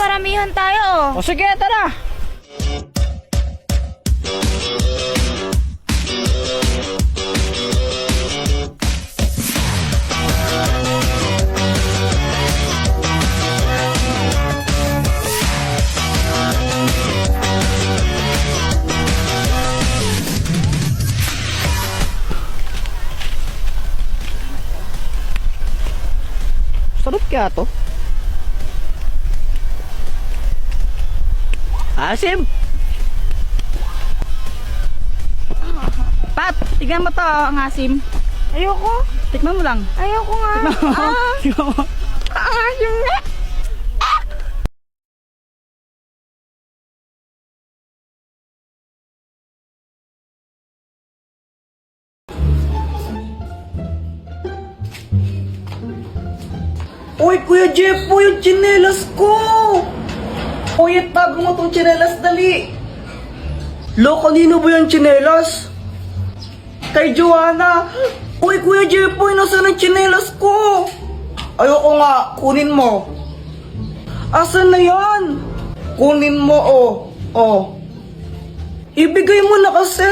paramihan tayo. O sige, tara. Sarap kaya to? Asim! Pat, tignan mo to ang asim. Ayoko. Tikman mo lang. Ayoko nga. Tikman mo. Asim nga. Uy, Kuya Jeffoy, yung tsinelas ko! Uy, tago mo tong tsinelas, dali! Lo, kanino ba yung tsinelas? Kay Joanna! Uy, Kuya Jeffoy, nasaan ang tsinelas ko? Ayoko nga, kunin mo. Asan na yan? Kunin mo, oh. Oh. Ibigay mo na kasi!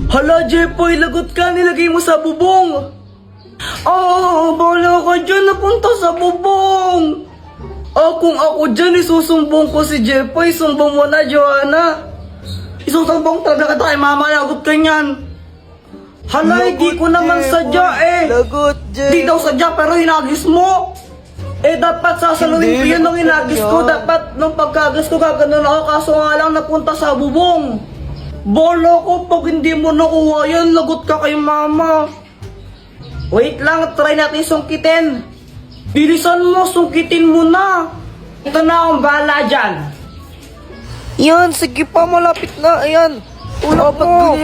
Hala, Jeffoy, lagot ka, nilagay mo sa bubong. Bala ka dyan, napunta sa bubong. Kung ako dyan, isusumbong ko si Jeffoy, sumbong mo na, Joanna. Isusumbong talaga kita kay mama, lagot ka niyan. Hala, hindi ko naman sadya eh. Lagot, Jeff. Di daw sadya, pero hinagis mo. Dapat sasaluhin ko yun nung hinagis ko. Dapat nung pagkagas ko, gaganon ako, kaso nga lang napunta sa bubong. Bola ko, pag hindi mo nakuha yan, lagot ka kay mama. Wait lang, try natin sungkitin. Bilisan mo, sungkitin mo na. Ito na akong bahala dyan. Yan, sige pa, malapit na. Ayan.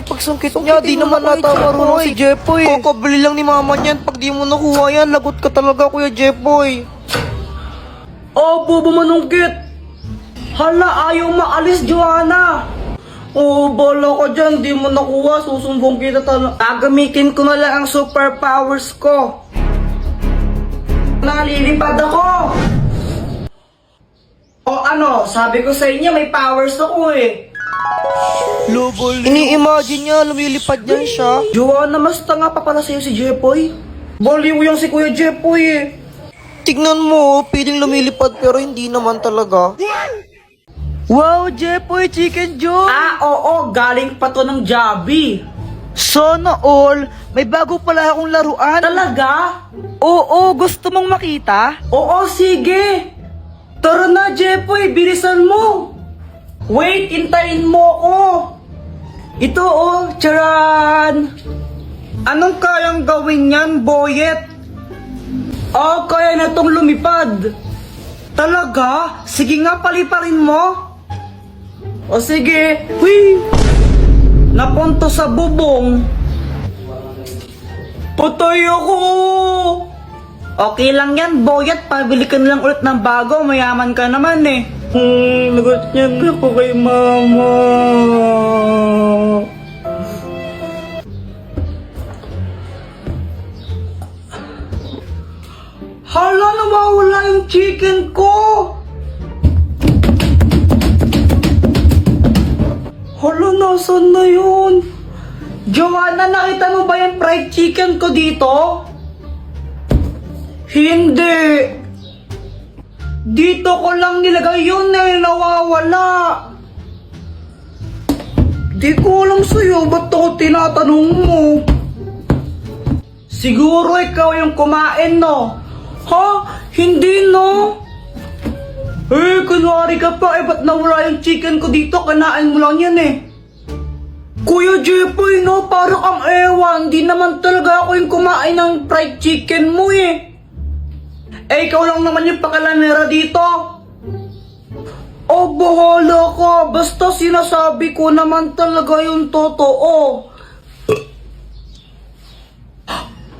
Pagsungkit niya, di naman nata marunong si Jeffoy. Kakabili lang ni mama niyan. Pag di mo nakuha yan, lagot ka talaga, Kuya Jeffoy. Bobo manungkit. Hala, ayaw maalis, Joanna. Bola ko dyan, di mo nakuha, susumbong kita gagamitin ko na lang ang superpowers ko. Nalilipad ako! Ano, sabi ko sa inyo, may powers ako eh. Ini-imagine niya, lumilipad yan siya. Joanna, mas tanga pa pala sa'yo si Jeffoy. Baliw yung si Kuya Jeffoy eh. Tignan mo, piling lumilipad pero hindi naman talaga. Wow, Jeffoy, chicken joy! Oo, galing pa to ng Jollibee. Sana all, may bago pala akong laruan. Talaga? Oo, gusto mong makita? Oo, sige. Tara na, Jeffoy, bilisan mo. Wait, intayin mo ko. Ito charan. Anong kayang gawin yan, Boyet? Kaya na tong lumipad. Talaga? Sige nga, paliparin mo. Sige. Hui! Napunto sa bubong. Patay ako! Okay lang yan, Boyet. Pabili ka na lang ulit ng bago. Mayaman ka naman eh. Lagot niya na ako kay mama. Hala, nawawala yung chicken ko! Hala, nasan na yun? Joanna, nakita mo ba yung fried chicken ko dito? Hindi. Dito ko lang nilagay yun nawawala. Di ko alam sa'yo, ba't ako tinatanong mo? Siguro ikaw yung kumain, no? Ha? Hindi, no? Kunwari ka pa, ba't nawala yung chicken ko dito? Kanain mo lang yan, eh. Kuya Jeffoy, no? Parang ang ewan. Di naman talaga ako yung kumain ng fried chicken mo, eh. Ikaw lang naman yung pakalanera dito. Bahala ka. Basta sinasabi ko naman talaga yung totoo.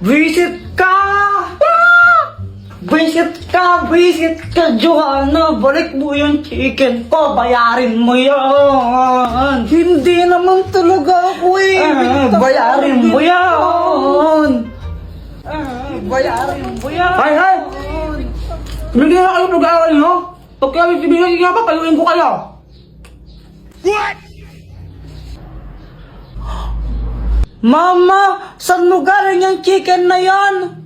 Visit ka! Visit ka, Joanna. Balik mo yung chicken ko. Bayarin mo yan. Hindi naman talaga ako eh. Bayarin mo yan. Bayarin mo yan. Hay, hay! Hindi na kayo nag-aaral, no? Pag kami bibigyan nga pa, payuin ko kayo. What? Mama, saan mo galing yung chicken na yan?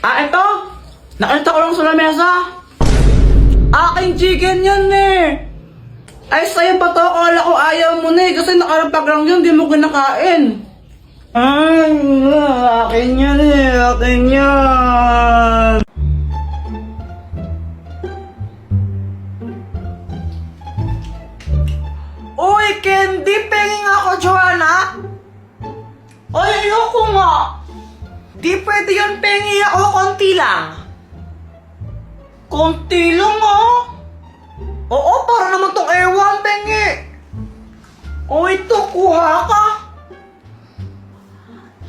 Ito? Nakita ko lang sa lamesa. Aking chicken yan eh. Ay, sa'yo ba to? Akala ko ayaw mo na eh. Kasi nakarapag lang yun, di mo kinakain. Ay, akin yan eh. Akin yan. Uy, candy, penging ako, Joanna. Ay, ayoko nga. Di pwede yun, pengi ako, konti lang. Konti lang, ah. Oo, para naman tong ewan, pengi. O, ito, kuha ka.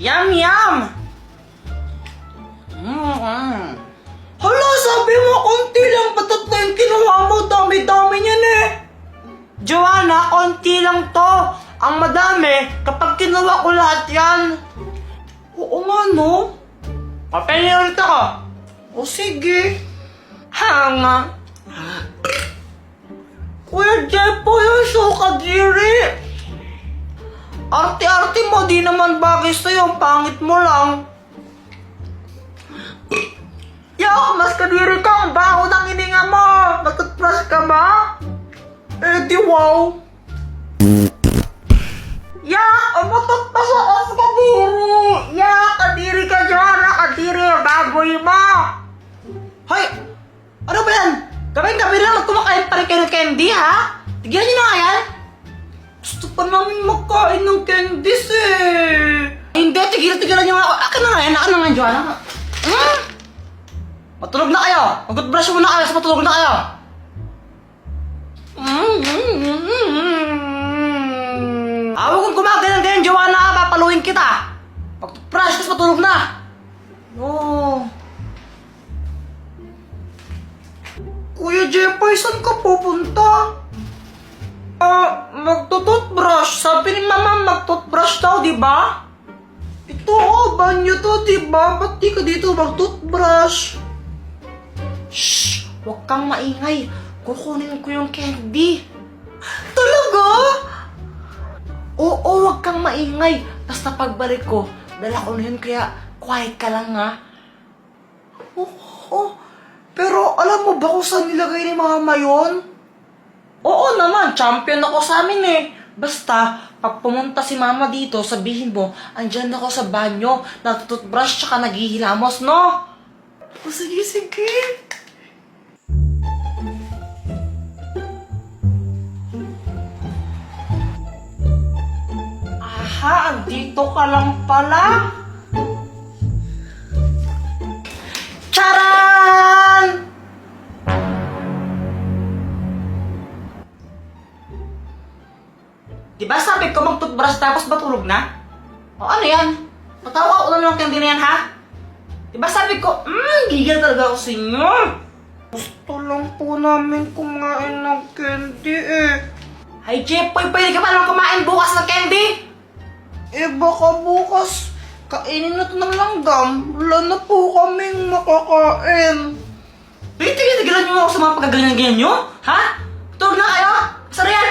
Yum, yum. Hala, sabi mo, konti lang, patat na yung kinuha mo, dami-dami niyan eh. Joanna, konti lang to. Ang madami, kapag kinuha ko lahat yan. Oo nga, no? Papengi ulit ako. O sige. Hanga. Kuya Jepo, yung sukadiri. Arte-arte mo, di naman bagay sa'yo. Ang pangit mo lang. Yo, mas kadiri ka. Ang baho ng hininga mo. Nagtutbrush ka ba? Eh, di wow. Umutot pa sa as kadiri. Kadiri ka, Joanna. Kadiri, baboy mo. Hoy, ano ba yan? Gabi-gabi lang kumakain pa rin kayo ng candy, ha? Tigilan niyo na nga yan. Gusto pa namin magkain ng candies, eh. Hindi, tigilan niyo nga ako. Akin na nga yan, akin na nga yan, Joanna. Matulog na kayo. Mag-brush muna kayo, so matulog na kayo. Huwag kong gumagano'n, Joanna. Papaluin kita. Pag-brush, tapos matulog na. No. Kuya Jepoy, saan ka pupunta? Magtututbrush. Sabi ni Mama, magtutbrush daw, di ba? Ito, banyo to, di ba? Ba't di ka dito magtutbrush? Shh! Huwag kang maingay. Kukunin ko yung candy. Talaga? Oo, huwag kang maingay. Basta pagbalik ko, dala ko na yun, kaya quiet ka lang, ha? Oo, pero alam mo ba kung saan nilagay ni Mama yun? Oo naman, champion ako sa amin eh. Basta, pag pumunta si Mama dito, sabihin mo, andyan ako sa banyo, natututbrush tsaka naghihilamos, no? O sige, sige. Aha, andito ka lang pala. Charan! Diba sabi ko mag-toothbrush tapos matulog na? O ano yan? Patawa ko lang ng candy na yan, ha? Diba sabi ko, gigil talaga ako sa inyo. Gusto lang po namin kumain ng candy eh. Ay, Jepoy, pwede ka pa naman kumain bukas ng candy? Eh, baka bukas kainin na ito ng langgam. Wala na po kaming makakain. Tigilan niyo ako sa mga pagkagalingan nyo? Ha? Tulog na kayo? Saan yan?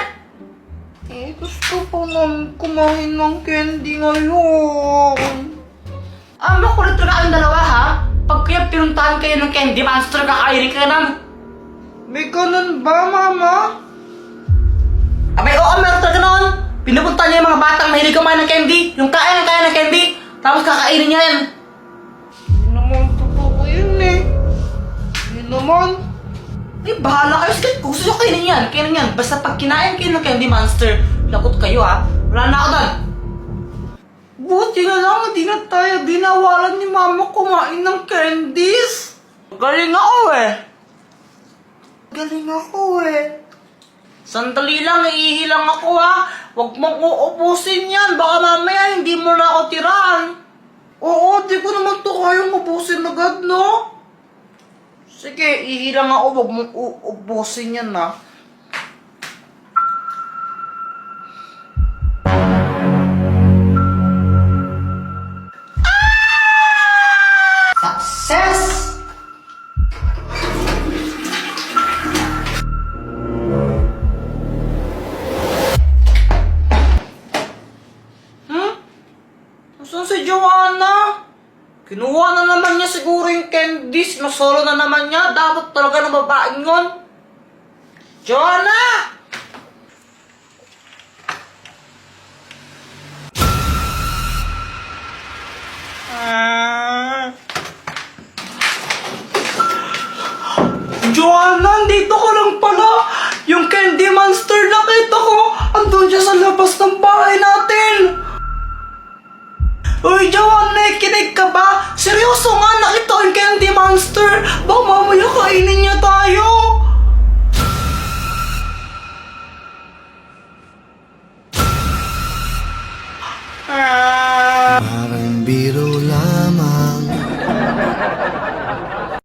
Eh, gusto po namin kumain ng candy ngayon. Makulit talaga kayong dalawa, ha? Pag kaya pinuntahan kayo ng candy, paano sa talaga kakainin kayo ng... May ganun ba, Mama? Abay, oo, meron talaga noon. Pinupunta niya yung mga batang mahilig kumain ng candy. Yung kain ng candy. Tapos kakainin niya yan. Hindi naman totoo yun eh. Hindi naman. Eh, bahala kayo. Sige, kung gusto nyo kainin yan, kainin yan. Basta pag kinain kayo ng Candy Monster, lagot kayo, ha. Wala na ako doon. Buti na lang, hindi na tayo dinawalan ni Mama kumain ng candies. Galing ako eh. Galing ako eh. Sandali lang, iihilang ako, ha. Huwag mong uubusin yan. Baka mamaya hindi mo na ako tirahan. Oo, di ko naman to kayang ubusin agad, no? Sige, ihilang ako. Huwag mong uubusin yan, ha. Kinuha na naman niya siguro yung candies. Nasolo na naman niya. Dapat talaga ng babaeng yun. Joanna! Joanna, dito ka lang pala. Yung candy monster nakita ko. Andun siya sa labas ng bahay natin. Uy, Joanna, nakikinig ka ba? Seryoso nga, nakita ko yung candy monster. Baka mamaya kainin niya tayo.